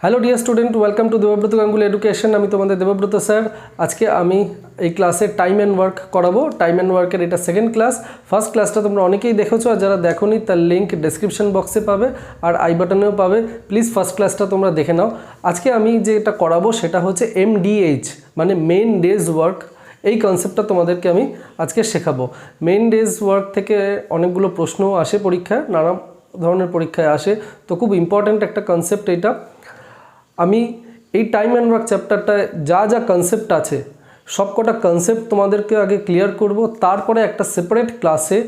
Hello dear student, welcome to Debabrata Ganguly education. আমি তোমাদের Debabrata sir. আজকে আমি এই ক্লাসে টাইম অ্যান্ড ওয়ার্ক করাবো। টাইম অ্যান্ড ওয়ার্কের এটা সেকেন্ড ক্লাস। ফার্স্ট ক্লাসটা তোমরা অনেকেই দেখেছো, আর যারা দেখোনি তার লিঙ্ক ডেসক্রিপশন বক্সে পাবে আর আই বাটনেও পাবে। প্লিজ ফার্স্ট ক্লাসটা তোমরা দেখে নাও। আজকে আমি যেটা করাবো সেটা হচ্ছে MDH, মানে মেইন ডেজ ওয়ার্ক। এই কনসেপ্টটা তোমাদেরকে আমি আজকে শেখাবো। মেইন ডেজ ওয়ার্ক থেকে অনেকগুলো প্রশ্ন আসে পরীক্ষায়, নানা ধরনের পরীক্ষায় আসে, তো খুব ইম্পর্ট্যান্ট একটা কনসেপ্ট এটা। আমি এই টাইম অ্যান্ড ওয়ার্ক চ্যাপ্টারটায় যা যা কনসেপ্ট আছে সবকটা কনসেপ্ট তোমাদেরকে আগে ক্লিয়ার করব, তারপরে একটা সেপারেট ক্লাসে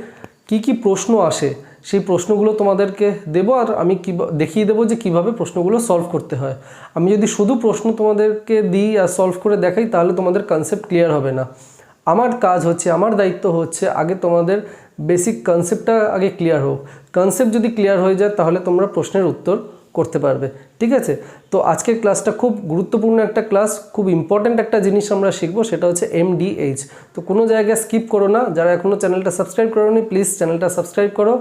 কি কি প্রশ্ন আসে সেই প্রশ্নগুলো তোমাদেরকে দেবো, আর আমি দেখিয়ে দেবো যে কিভাবে প্রশ্নগুলো সলভ করতে হয়। আমি যদি শুধু প্রশ্ন তোমাদেরকে দিই আর সলভ করে দেখাই তাহলে তোমাদের কনসেপ্ট ক্লিয়ার হবে না। আমার কাজ হচ্ছে, আমার দায়িত্ব হচ্ছে আগে তোমাদের বেসিক কনসেপ্টটা আগে ক্লিয়ার হোক। কনসেপ্ট যদি ক্লিয়ার হয়ে যায় তাহলে তোমরা প্রশ্নের উত্তর করতে পারবে। ঠিক আছে? তো আজকের ক্লাসটা খুব গুরুত্বপূর্ণ একটা ক্লাস, খুব ইম্পর্ট্যান্ট একটা জিনিস আমরা শিখবো, সেটা হচ্ছে MDH। তো কোনো জায়গায় স্কিপ করো না। যারা এখনও চ্যানেলটা সাবস্ক্রাইব করোনি প্লিজ চ্যানেলটা সাবস্ক্রাইব করো,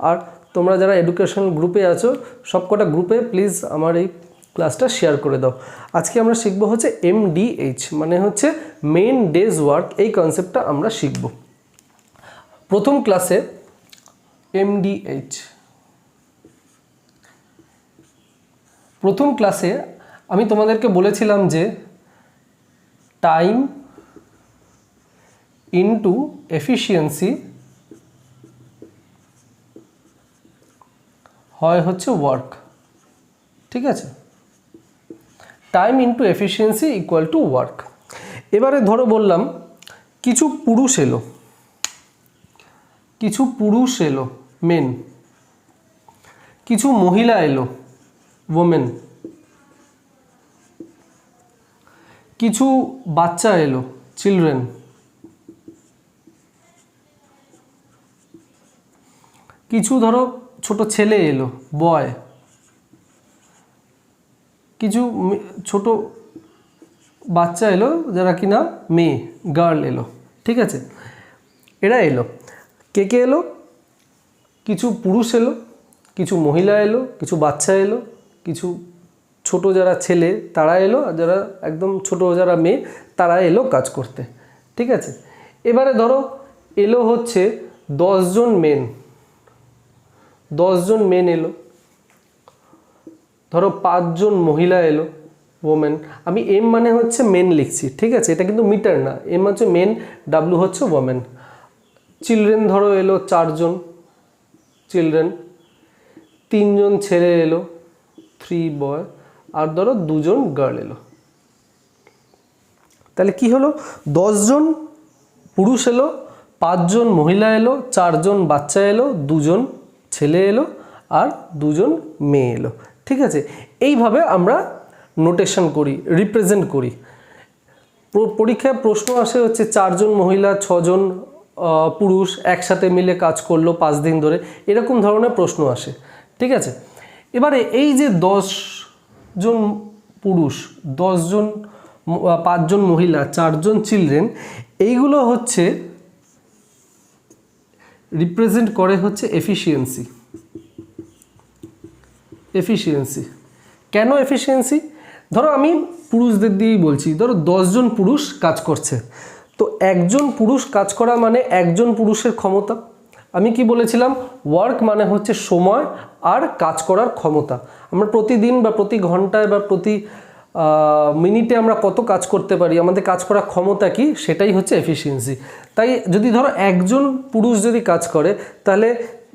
আর তোমরা যারা এডুকেশনাল গ্রুপে আছো সবকটা গ্রুপে প্লিজ আমার এই ক্লাসটা শেয়ার করে দাও। আজকে আমরা শিখবো হচ্ছে MDH, মানে হচ্ছে মেইন ডেজ ওয়ার্ক। এই কনসেপ্টটা আমরা শিখব প্রথম ক্লাসে। MDH প্রথম ক্লাসে আমি তোমাদেরকে বলেছিলাম যে টাইম ইনটু এফিশিয়েন্সি হয় হচ্ছে ওয়ার্ক। ঠিক আছে? Time into efficiency equal to work. এবারে ধরো বললাম কিছু পুরুষ এলো মেন, কিছু মহিলা এলো ওমেন, কিছু বাচ্চা এলো চিলড্রেন, কিছু ধরো ছোট ছেলে এলো বয়, কিছু ছোট বাচ্চা এলো যারা কিনা মেয়ে গার্ল এলো। ঠিক আছে? এরা এলো। কে কে এলো? কিছু পুরুষ এলো, কিছু মহিলা এলো, কিছু বাচ্চা এলো, কিছু ছোট যারা ছেলে তারা এলো, আর যারা একদম ছোট যারা মেয়ে তারা এলো কাজ করতে। ঠিক আছে? এবারে ধরো এলো হচ্ছে 10 জন মেন এলো, ধরো 5 জন মহিলা এলো ওমেন। আমি এম মানে হচ্ছে মেন লিখছি, ঠিক আছে? এটা কিন্তু মিটার না, এম হচ্ছে মেন, ডাব্লু হচ্ছে ওমেন। চিলড্রেন ধরো এলো 4 জন চিলড্রেন, 3 জন ছেলে এলো 3 বয়, আর ধরো 2 জন গার্ল এলো। তাহলে কি হলো? 10 জন পুরুষ এলো, 5 জন মহিলা এলো, 4 জন বাচ্চা এলো, 2 জন ছেলে এলো, আর 2 জন মেয়ে এলো। ঠিক আছে? এইভাবে আমরা নোটেশন করি, রিপ্রেজেন্ট করি। পরীক্ষায় প্রশ্ন আসে হচ্ছে 4 জন মহিলা 6 জন পুরুষ একসাথে মিলে কাজ করলো 5 দিন ধরে, এরকম ধরনের প্রশ্ন আসে। ঠিক আছে? এবারে এই যে 10 জন পুরুষ, 10 জন 5 জন মহিলা, 4 জন চিলড্রেন, এইগুলো হচ্ছে রিপ্রেজেন্ট করে হচ্ছে এফিশিয়েন্সি। কেন এফিশিয়েন্সি? ধরো আমি পুরুষদের দিয়েই বলছি, ধরো 10 জন পুরুষ কাজ করছে, তো একজন পুরুষ কাজ করা মানে একজন পুরুষের ক্ষমতা। আমি কি বলেছিলাম? ওয়ার্ক মানে হচ্ছে সময় আর কাজ করার ক্ষমতা। আমরা প্রতিদিন বা প্রতি ঘন্টায় বা প্রতি মিনিটে আমরা কত কাজ করতে পারি, আমাদের কাজ করার ক্ষমতা কি, সেটাই হচ্ছে এফিশিয়েন্সি। তাই যদি ধরো একজন পুরুষ যদি কাজ করে, তাহলে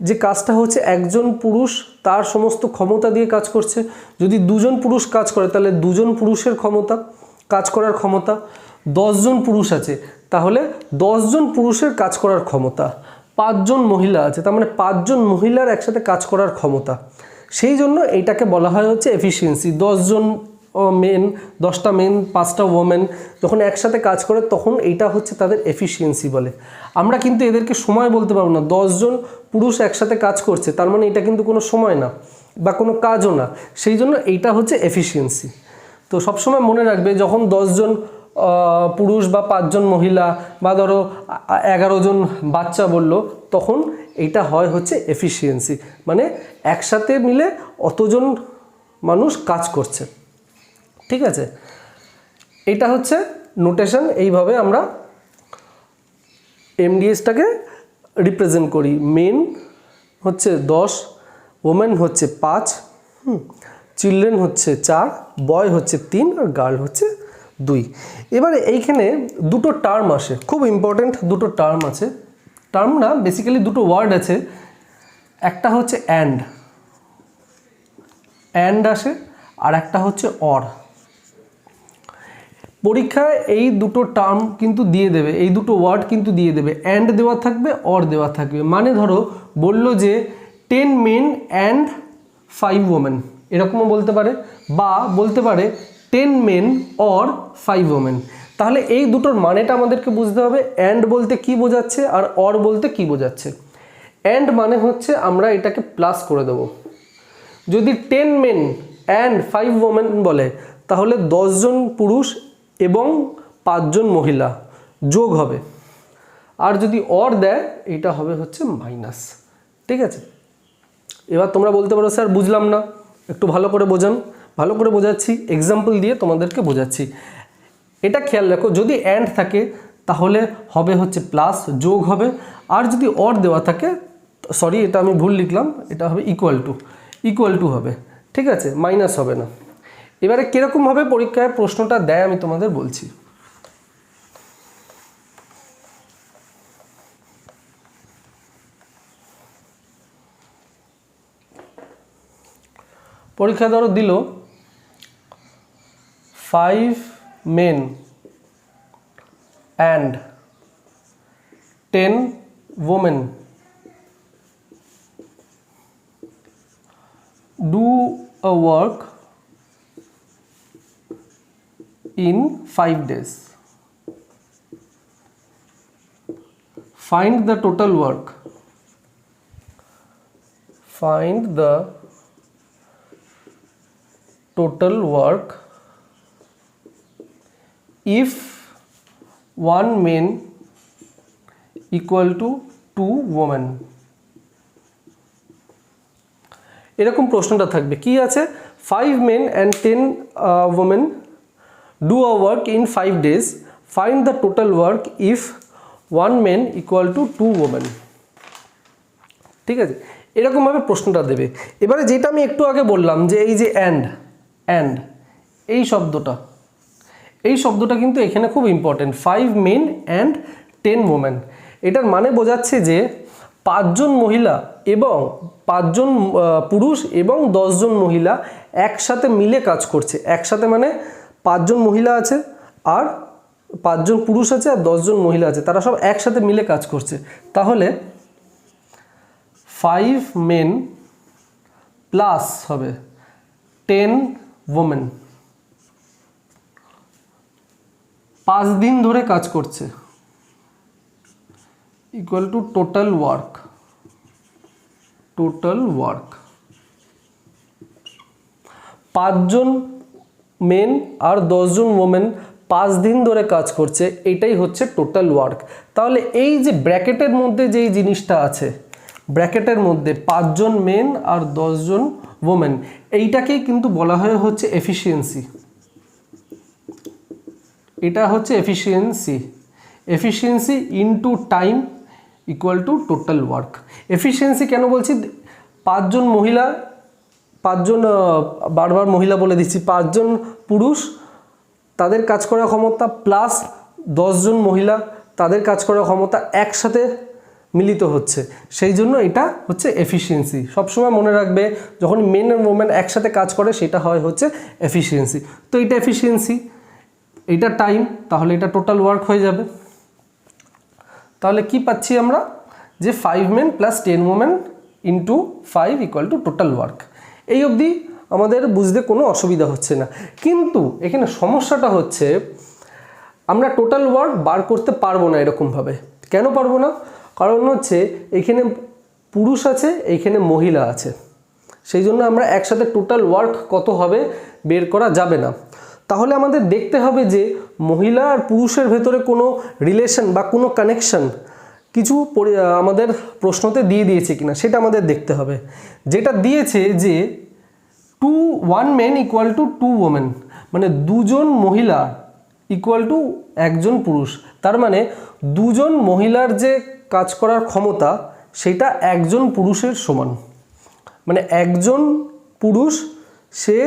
যে কাজটা হচ্ছে একজন পুরুষ তার সমস্ত ক্ষমতা দিয়ে কাজ করছে। যদি 2 জন পুরুষ কাজ করে তাহলে 2 জন পুরুষের ক্ষমতা, কাজ করার ক্ষমতা। 10 জন পুরুষ আছে তাহলে 10 জন পুরুষের কাজ করার ক্ষমতা। 5 জন মহিলা আছে তার মানে 5 জন মহিলার একসাথে কাজ করার ক্ষমতা। সেই জন্য এইটাকে বলা হয় হচ্ছে এফিশিয়েন্সি। 10 জন মেন, 10টা মেন, 5টা ওমেন যখন একসাথে কাজ করে তখন এইটা হচ্ছে তাদের এফিশিয়েন্সি বলে। আমরা কিন্তু এদেরকে সময় বলতে পারবো না। 10 জন পুরুষ একসাথে কাজ করছে তার মানে এটা কিন্তু কোনো সময় না বা কোনো কাজও না, সেই জন্য এইটা হচ্ছে এফিশিয়েন্সি। তো সবসময় মনে রাখবে, যখন 10 জন পুরুষ বা 5 জন মহিলা বা ধরো 11 জন বাচ্চা বললো, তখন এইটা হয় হচ্ছে এফিশিয়েন্সি, মানে একসাথে মিলে অতজন মানুষ কাজ করছে। ঠিক আছে, এটা হচ্ছে নোটেশন। এইভাবে আমরা এমডিএসটাকে রিপ্রেজেন্ট করি। মেন হচ্ছে 10, ওমেন হচ্ছে 5, চিলড্রেন হচ্ছে 4, বয় হচ্ছে 3 আর গার্ল হচ্ছে 2। এবারে এইখানে দুটো টার্ম আসে, খুব ইম্পর্টেন্ট দুটো টার্ম আছে। টার্ম না, বেসিক্যালি দুটো ওয়ার্ড আছে। একটা হচ্ছে অ্যান্ড আসে, আর একটা হচ্ছে অর। পরীক্ষায় এই দুটো টার্ম কিন্তু দিয়ে দেবে, এই দুটো ওয়ার্ড কিন্তু দিয়ে দেবে। অ্যান্ড দেওয়া থাকবে, অর দেওয়া থাকবে। মানে ধরো বললো যে 10 মেন অ্যান্ড 5 ওমেন, এরকমও বলতে পারে, বা বলতে পারে 10 মেন অর 5 ওমেন। তাহলে এই দুটোর মানেটা আমাদেরকে বুঝতে হবে, অ্যান্ড বলতে কি বোঝাচ্ছে আর অর বলতে কি বোঝাচ্ছে। অ্যান্ড মানে হচ্ছে আমরা এটাকে প্লাস করে দেব। যদি 10 মেন অ্যান্ড 5 ওমেন বলে, তাহলে 10 জন পুরুষ এবং 5 জন মহিলা যোগ হবে। আর যদি অর দেয়, এটা হবে হচ্ছে মাইনাস। ঠিক আছে, এবার তোমরা বলতে পারো স্যার বুঝলাম না, একটু ভালো করে বোঝান। ভালো করে বোঝাচ্ছি, এক্সাম্পল দিয়ে তোমাদেরকে বোঝাচ্ছি। এটা খেয়াল রাখো, যদি অ্যান্ড থাকে তাহলে হবে হচ্ছে প্লাস, যোগ হবে। আর যদি অর দেওয়া থাকে, সরি এটা আমি ভুল লিখলাম, এটা হবে ইকুয়াল টু হবে। ঠিক আছে, মাইনাস হবে না। এবারে কীরকমভাবে পরীক্ষায় প্রশ্নটা দেয় আমি তোমাদের বলছি। পরীক্ষা ধরো দিল 5 men and 10 women do a work in 5 days. Find the total work. Find the total work if 1 man equal to 2 women. এরকম প্রশ্নটা থাকবে, কি আছে? 5 men and 10 women do a work in 5 days. Find the total work if 1 man equal to 2 women. ঠিক আছে, এরকমভাবে প্রশ্নটা দেবে। এবারে যেটা আমি একটু আগে বললাম যে এই যে অ্যান্ড এই শব্দটা কিন্তু এখানে খুব ইম্পর্টেন্ট। 5 মেন অ্যান্ড 10 women, এটার মানে বোঝাচ্ছে যে 5 জন মহিলা এবং 5 জন পুরুষ এবং 10 জন মহিলা একসাথে মিলে কাজ করছে। একসাথে মানে 5 জন মহিলা আছে আর 5 জন পুরুষ আছে আর 10 জন মহিলা আছে, তারা সব একসাথে মিলে কাজ করছে। তাহলে 5 মেন প্লাস হবে 10 women, 5 দিন ধরে কাজ করছে, ইকুয়াল টু টোটাল ওয়ার্ক। 5 জন মেন আর 10 জন ওমেন 5 দিন ধরে কাজ করছে, এটাই হচ্ছে টোটাল ওয়ার্ক। তাহলে এই যে ব্র্যাকেটের মধ্যে যেই জিনিসটা আছে, ব্র্যাকেটের মধ্যে 5 জন মেন আর 10 জন ওমেন, এইটাকেই কিন্তু বলা হয় হচ্ছে এফিসিয়েন্সি। এটা হচ্ছে efficiency into time equal to total work. Efficiency কেন বলছি? 5 জন মহিলা, 5 জন, বারবার মহিলা বলে দিচ্ছি, 5 জন পুরুষ তাদের কাজ করার ক্ষমতা প্লাস 10 জন মহিলা তাদের কাজ করার ক্ষমতা একসাথে মিলিত হচ্ছে, সেই জন্য এটা হচ্ছে এফিসিয়েন্সি। সবসময় মনে রাখবে, যখন মেন আর ওমেন একসাথে কাজ করে সেটা হয় হচ্ছে এফিসিয়েন্সি। তো এটা এফিসিয়েন্সি, এটা টাইম, তাহলে এটা টোটাল ওয়ার্ক হয়ে যাবে। তাহলে কি পাচ্ছি আমরা? যে 5 men plus 10 women into 5 equal to total work. এই অবধি আমাদের বুঝতে কোনো অসুবিধা হচ্ছে না। কিন্তু এখানে সমস্যাটা হচ্ছে আমরা টোটাল ওয়ার্ক বার করতে পারবো না এরকমভাবে। কেন পারবো না? কারণ হচ্ছে এখানে পুরুষ আছে, এইখানে মহিলা আছে, সেই জন্য আমরা একসাথে টোটাল ওয়ার্ক কত হবে বের করা যাবে না। তাহলে আমাদের দেখতে হবে যে মহিলা আর পুরুষের ভেতরে কোনো রিলেশন বা কোনো কানেকশন কিছু আমাদের প্রশ্নতে দিয়ে দিয়েছে কিনা সেটা আমাদের দেখতে হবে। যেটা দিয়েছে যে 1 মেন ইকুয়াল টু 2 ওমেন, মানে দুজন মহিলা ইকুয়াল টু একজন পুরুষ, তার মানে দুজন মহিলার যে কাজ করার ক্ষমতা সেটা একজন পুরুষের সমান। মানে একজন পুরুষ সে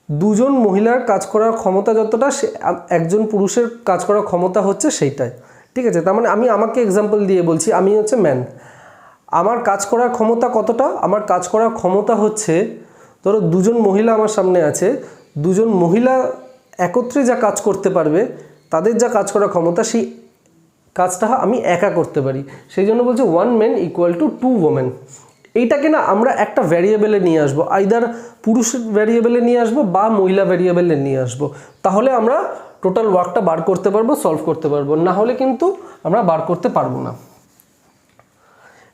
দুজন মহিলার কাজ করার ক্ষমতা যতটা, সে একজন পুরুষের কাজ করার ক্ষমতা হচ্ছে সেইটাই। ঠিক আছে, তার মানে আমি আমাকে এক্সাম্পল দিয়ে বলছি, আমি হচ্ছে ম্যান, আমার কাজ করার ক্ষমতা কতটা? আমার কাজ করার ক্ষমতা হচ্ছে, ধরো দুজন মহিলা আমার সামনে আছে, দুজন মহিলা একত্রে যা কাজ করতে পারবে, তাদের যা কাজ করার ক্ষমতা, সেই কাজটা আমি একা করতে পারি। সেই জন্য বলছে 1 man ইকুয়াল টু 2 women। এইটাকে না আমরা একটা ভ্যারিয়েবলে নিয়ে আসবো, আইদার পুরুষ ভ্যারিয়েবলে নিয়ে আসবো বা মহিলা ভ্যারিয়েবলে নিয়ে আসবো, তাহলে আমরা টোটাল ওয়ার্কটা বার করতে পারবো, সলভ করতে পারবো, না হলে কিন্তু আমরা বার করতে পারবো না।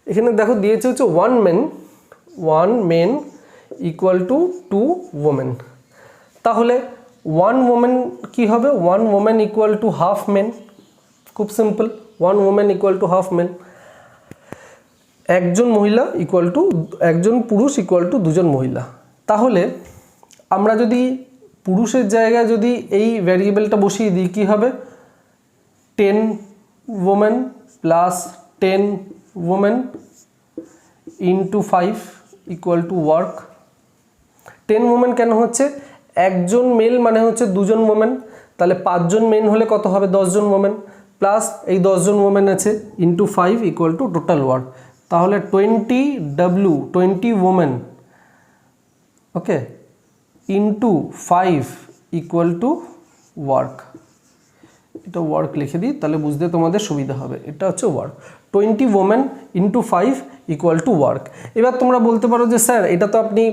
এখানে দেখো দিয়েছে হচ্ছে 1 man ইকুয়াল টু 2 women। তাহলে 1 woman কি হবে? 1 woman equal to half men. খুব simple, 1 woman equal to half men. একজন মহিলা ইকুয়াল টু একজন পুরুষ ইকুয়াল টু দুজন মহিলা। তাহলে আমরা যদি পুরুষের জায়গায় যদি এই ভ্যারিয়েবলটা বসিয়ে দিই, কী হবে? 10 women plus 10 women into 5 equal to work. 10 women কেন হচ্ছে? একজন মেল মানে হচ্ছে দুজন ওমেন, তাহলে 5 জন মেন হলে কত হবে? 10 জন ওমেন, প্লাস এই 10 জন ওমেন আছে into 5 equal to total work. তাহলে 20 women, okay, into 5 equal to work. এটা ওয়ার্ক লিখে দিই, তাহলে বুঝতে তোমাদের সুবিধা হবে। এটা হচ্ছে work, 20 women into 5 equal to work. এবার তোমরা বলতে পারো যে স্যার এটা তো আপনি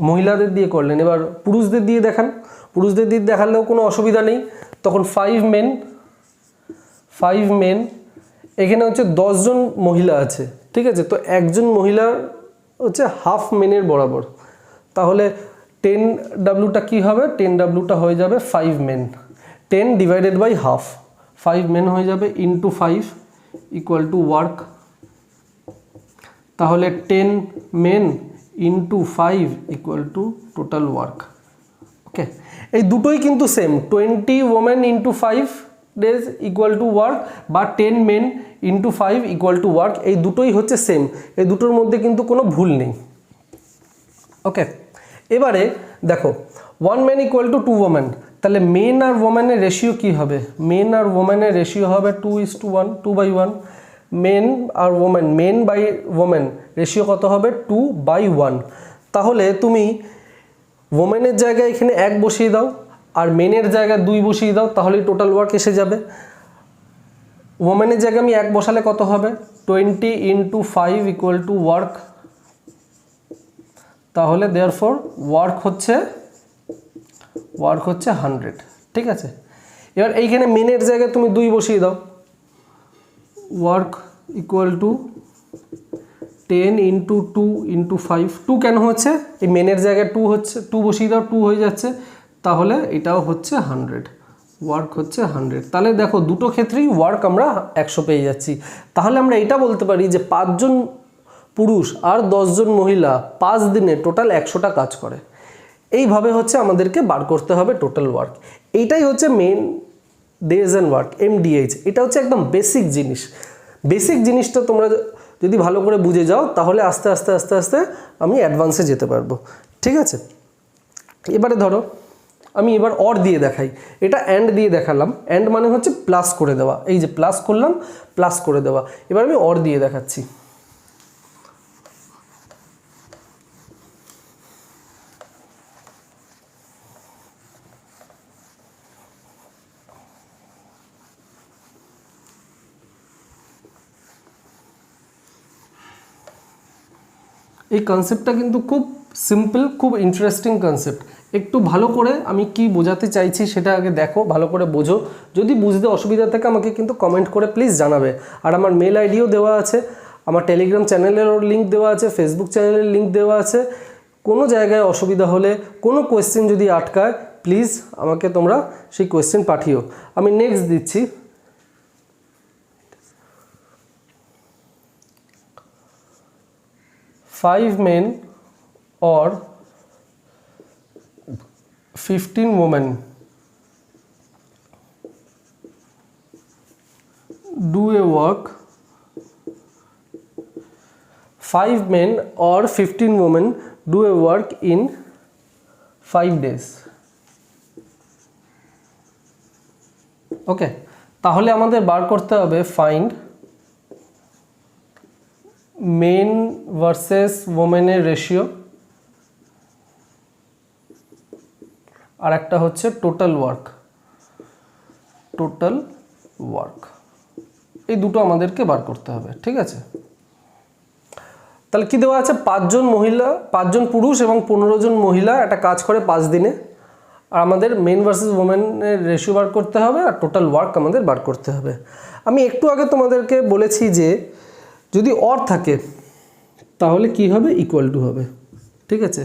মহিলাদের দিয়ে করলেন, এবার পুরুষদের দিয়ে দেখান। পুরুষদের দিয়ে দেখালেও কোনো অসুবিধা নেই। তখন 5 men, এখানে হচ্ছে 10 জন মহিলা আছে, ঠিক আছে, তো একজন মহিলা হচ্ছে হাফ মেনের বরাবর। তাহলে 10W কী হবে? 10W হয়ে যাবে 5 men। 10 divided by half, 5 men হয়ে যাবে ইন্টু 5 ইকুয়াল টু ওয়ার্ক। তাহলে 10 men into 5 equal to total work. Okay, এই দুটোই কিন্তু same, 20 women into 5 days equal to work বা 10 men into 5 equal to work, এই দুটোই হচ্ছে সেম, এই দুটোর মধ্যে কিন্তু কোনো ভুল নেই। ওকে, এবারে দেখো 1 man ইকুয়াল টু 2 women, তাহলে মেন আর ওমেনের রেশিও কী হবে? মেন আর ওমেনের রেশিও হবে 2:1, 2/1। মেন আর women, men by women ratio কত হবে? 2/1। তাহলে তুমি ওমেনের জায়গায় এখানে 1 বসিয়ে দাও আর মেনের জায়গায় 2 বসিয়ে দাও, তাহলেই টোটাল ওয়ার্ক এসে যাবে। ওমেনের জায়গায় আমি 1 বসালে কত হবে? 20 ইন্টু 5 ইকুয়াল টু ওয়ার্ক। তাহলে দেয়ারফর ওয়ার্ক হচ্ছে 100, ঠিক আছে। এবার এইখানে মেনের জায়গায় তুমি 2 বসিয়ে দাও, work equal to 10 into 2 into 5। 2 কেন হচ্ছে? এই মেনের জায়গায় 2 হচ্ছে, 2 বসিয়ে দাও, 2 হয়ে যাচ্ছে, তাহলে এটাও হচ্ছে 100, ওয়ার্ক হচ্ছে 100। তাহলে দেখো দুটো ক্ষেত্রেই ওয়ার্ক আমরা 100 পেয়ে যাচ্ছি। তাহলে আমরা এটা বলতে পারি যে 5 জন পুরুষ আর 10 জন মহিলা 5 দিনে টোটাল 100টা কাজ করে। এইভাবে হচ্ছে আমাদেরকে বার করতে হবে টোটাল ওয়ার্ক। এইটাই হচ্ছে men days and work, MDH। এটা হচ্ছে একদম বেসিক জিনিস। বেসিক জিনিসটা তোমরা যদি ভালো করে বুঝে যাও, তাহলে আস্তে আস্তে আস্তে আস্তে আমি অ্যাডভান্সে যেতে পারবো, ঠিক আছে। এবারে ধরো আমি এবার অর দিয়ে দেখাই, এটা অ্যান্ড দিয়ে দেখালাম। অ্যান্ড মানে হচ্ছে প্লাস করে দেওয়া, এই যে প্লাস করলাম, প্লাস করে দেওয়া। এবার আমি অর দিয়ে দেখাচ্ছি। এই কনসেপ্টটা কিন্তু খুব সিম্পল, খুব ইন্টারেস্টিং কনসেপ্ট। একটু ভালো করে আমি কি বোঝাতে চাইছি সেটা আগে দেখো, ভালো করে বোঝো। যদি বুঝতে অসুবিধা থাকে আমাকে কিন্তু কমেন্ট করে প্লিজ জানাবে। আর আমার মেল আইডিও দেওয়া আছে, আমার টেলিগ্রাম চ্যানেলেরও লিঙ্ক দেওয়া আছে, ফেসবুক চ্যানেলের লিঙ্ক দেওয়া আছে। কোনো জায়গায় অসুবিধা হলে, কোনো কোয়েশ্চেন যদি আটকায়, প্লিজ আমাকে তোমরা সেই কোয়েশ্চেন পাঠিও। আমি নেক্সট দিচ্ছি, five men or 15 women do a work, 5 men or 15 women do a work in 5 days. ওকে, তাহলে আমাদের বার করতে হবে ফাইন্ড মেন ভার্সেস ওমেনের রেশিও, আর একটা হচ্ছে টোটাল ওয়ার্ক। এই দুটো আমাদেরকে বার করতে হবে, ঠিক আছে। তাহলে কি দেওয়া আছে, 5 জন মহিলা, 5 জন পুরুষ এবং 15 জন মহিলা একটা কাজ করে 5 দিনে, আর আমাদের মেন ভার্সেস ওমেনের রেশিও বার করতে হবে, আর টোটাল ওয়ার্ক আমাদের বার করতে হবে। আমি একটু আগে তোমাদেরকে বলেছি যে যদি অর থাকে তাহলে কি হবে, ইকুয়াল টু হবে, ঠিক আছে।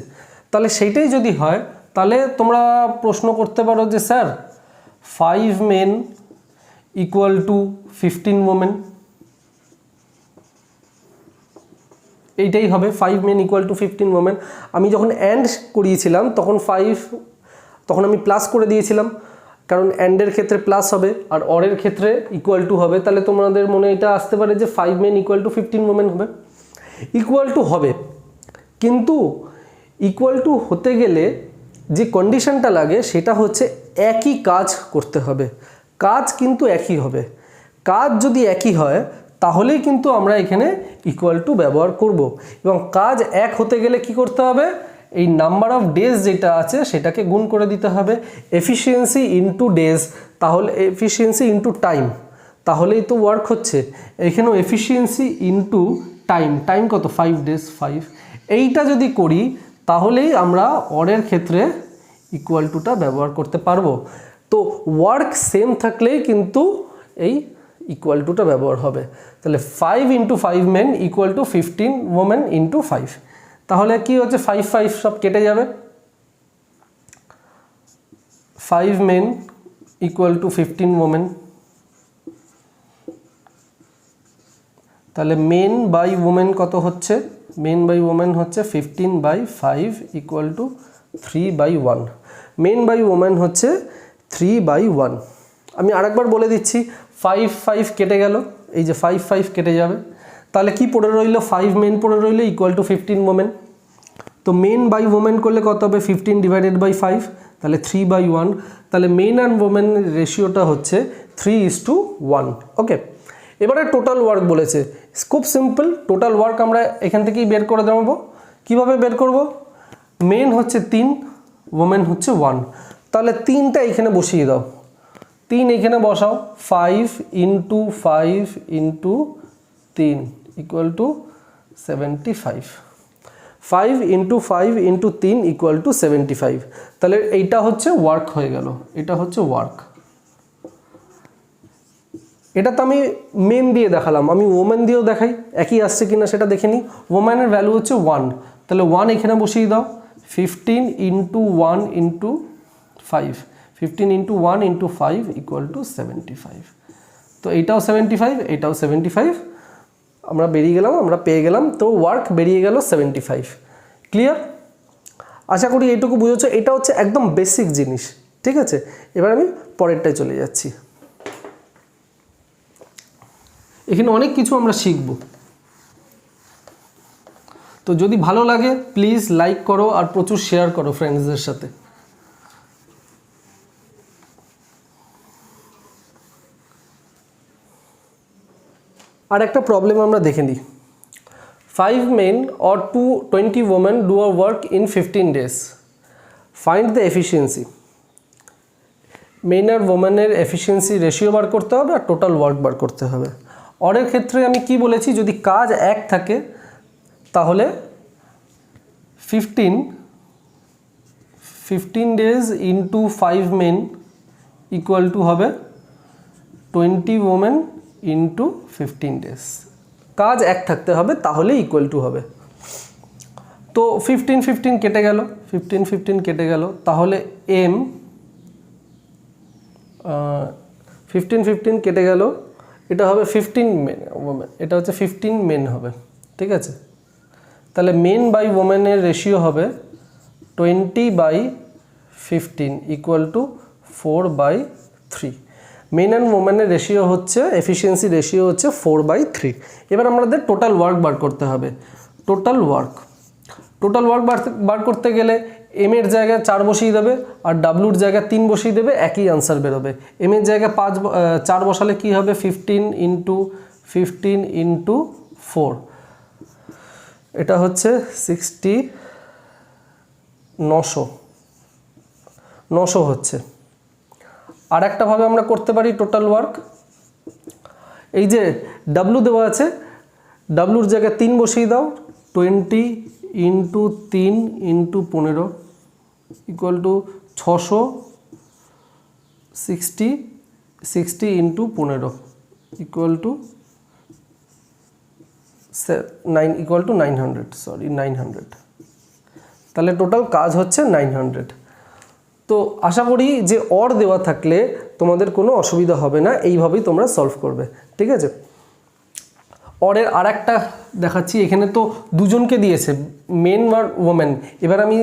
তাহলে সেইটাই যদি হয় তাহলে তোমরা প্রশ্ন করতে পারো যে sir 5 men equal to 15 women, এইটাই হবে 5 মেন ইকুয়াল টু 15 ওমেন। আমি যখন অ্যান্ড করিয়েছিলাম তখন আমি প্লাস করে দিয়েছিলাম, কারণ অ্যান্ডের ক্ষেত্রে প্লাস হবে আর অরের ক্ষেত্রে ইকুয়াল টু হবে। তাহলে তোমাদের মনে এটা আসতে পারে যে 5 মেন ইকুয়াল টু 15 ওমেন হবে। ইকুয়াল টু হবে, কিন্তু ইকুয়াল টু হতে গেলে যে কন্ডিশনটা লাগে সেটা হচ্ছে একই কাজ করতে হবে। কাজ কিন্তু একই হবে। কাজ যদি একই হয় তাহলেই কিন্তু আমরা এখানে ইকুয়াল টু ব্যবহার করব। এবং কাজ এক হতে গেলে কি করতে হবে, এই নাম্বার অফ ডেজ যেটা আছে সেটাকে গুণ করে দিতে হবে। এফিসিয়েন্সি ইনটু ডেজ, তাহলে এফিসিয়েন্সি ইনটু টাইম, তাহলেই তো ওয়ার্ক হচ্ছে। এখানেও এফিসিয়েন্সি ইনটু টাইম কত, 5 ডেজ 5। এইটা যদি করি তাহলেই আমরা অরের ক্ষেত্রে ইকুয়াল টুটা ব্যবহার করতে পারবো। তো ওয়ার্ক সেম থাকলেই কিন্তু এই ইকুয়াল টুটা ব্যবহার হবে। তাহলে 5 into 5 men equal to 15 women into 5। তাহলে কি হচ্ছে, 5 সব কেটে যাবে। 5 মেন ইকুয়াল টু 15 ওমেন, তাহলে মেন বাই ওমেন কত হচ্ছে, মেন বাই ওমেন হচ্ছে 15/5 equal to 3/1। Men by women হচ্ছে 3/1। আমি আরেকবার বলে দিচ্ছি, 5 কেটে গেল, এই যে 5 কেটে যাবে, তাহলে কি পড়ে রইল, 5 মেন পড়ে রইল ইকুয়াল টু 15 ওমেন। তো মেন বাই ওমেন করলে কত হবে, 15/5, তাহলে 3/1। তাহলে মেন অ্যান্ড ওমেন রেশিওটা হচ্ছে 3:1। ওকে, এবারে টোটাল ওয়ার্ক বলেছে, খুব সিম্পল। টোটাল ওয়ার্ক আমরা এখান থেকেই বের করে দেবো। কীভাবে বের করব, মেন হচ্ছে 3, ওমেন হচ্ছে 1, তাহলে 3টা এখানে বসিয়ে দাও, 3 এখানে বসাও। 5 into 5 into 3 equal to 75। 5 into 5 into 3 equal to 75। তাহলে এইটা হচ্ছে ওয়ার্ক হয়ে গেল, এটা হচ্ছে ওয়ার্ক। এটা তো আমি মেন দিয়ে দেখালাম, আমি ওমেন দিয়েও দেখাই, একই আসছে কিনা সেটা দেখে নিই। ওমেনের ভ্যালু হচ্ছে 1, তাহলে 1 এখানে বসিয়ে দাও। 15 into 1 into 5, 15 into 1 into 5 equal two 75। তো এইটাও 75, এইটাও 75, আমরা বেরিয়ে গেলাম, আমরা পেয়ে গেলাম। তো ওয়ার্ক বেরিয়ে গেল 75। ক্লিয়ার? আশা করি এইটুকু বুঝেছো। এটা হচ্ছে একদম বেসিক জিনিস, ঠিক আছে। এবার আমি পরেরটায় চলে যাচ্ছি। এখানে অনেক কিছু আমরা শিখব। তো যদি ভালো লাগে প্লিজ লাইক করো আর প্রচুর শেয়ার করো ফ্রেন্ডসদের সাথে। আর একটা প্রবলেম আমরা দেখে নিই। 5 men or 20 women do a work in 15 days. Find the efficiency. Men আর ওমেনের এফিসিয়েন্সি রেশিও বার করতে হবে আর টোটাল ওয়ার্ক বার করতে হবে। অরের ক্ষেত্রে আমি কি বলেছি, যদি কাজ এক থাকে তাহলে 15 days into 5 men equal to হবে 20 women ইন্টু 15 days। কাজ এক থাকতে হবে তাহলে ইকুয়াল টু হবে। তো 15 কেটে গেল, 15 কেটে গেল, তাহলে এম 15 কেটে গেল, এটা হবে 15 মেন, এটা হচ্ছে 15 মেন হবে, ঠিক আছে। তাহলে মেন বাই ওমেনের রেশিও হবে 20/15 15 = 4/3। মেন অ্যান্ড ওমেনের রেশিও হচ্ছে, এফিসিয়েন্সি রেশিও হচ্ছে 4/3। এবার আমাদের টোটাল ওয়ার্ক বার করতে হবে। টোটাল ওয়ার্ক বার করতে গেলে এম এর জায়গায় 4 বসিয়ে দেবে আর ডাব্লুর জায়গায় 3 বসিয়ে দেবে, একই আনসার বেরোবে। এম এর জায়গায় 4 বসালে কি হবে, 15 × 4, এটা হচ্ছে 60, 900 হচ্ছে। আর একটা ভাবে আমরা করতে পারি টোটাল ওয়ার্ক, এই যে ডাব্লু দেওয়া আছে, ডাব্লুর জায়গায় 3 বসিয়ে দাও, 20 × 3 × 15 = 600, 60 × 15 = 900, তাহলে টোটাল কাজ হচ্ছে 900। তো আশা করি যে অর দেওয়া থাকলে তোমাদের কোনো অসুবিধা হবে না, এইভাবেই তোমরা সলভ করবে, ঠিক আছে। অরের আর একটা দেখাচ্ছি, এখানে তো দুজনকে দিয়েছে, মেন আর ওমেন। এবার আমি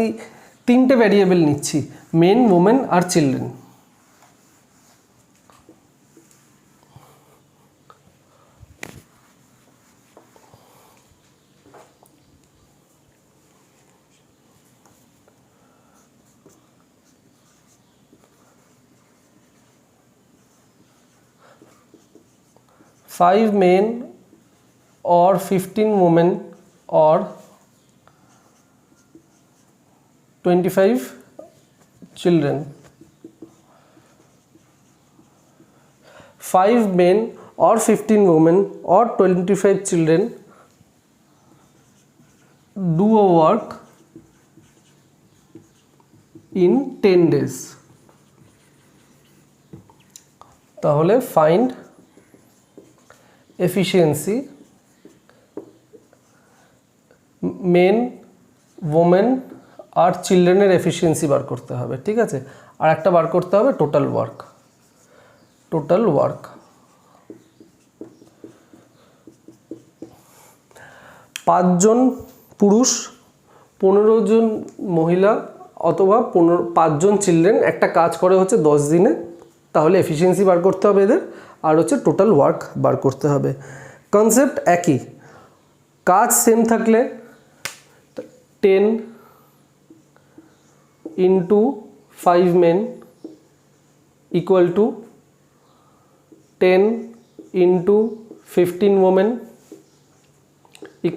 3টে ভ্যারিয়েবল নিচ্ছি, মেন, ওমেন আর children. Five men or 15 women or 25 children. 5 men or 15 women or 25 children do a work in 10 days. তাহলে find efficiency মেন, ওমেন আর চিলড্রেনের এফিসিয়েন্সি বার করতে হবে, ঠিক আছে। আর একটা বার করতে হবে টোটাল ওয়ার্ক। 5 জন পুরুষ, 15 জন মহিলা অথবা 5 জন চিলড্রেন একটা কাজ করে হচ্ছে 10 দিনে, তাহলে এফিসিয়েন্সি বার করতে হবে এদের, আর হচ্ছে টোটাল ওয়ার্ক বার করতে হবে। কনসেপ্ট একই, কাজ সেম থাকলে 10 × 5 men = 10 × 15 women =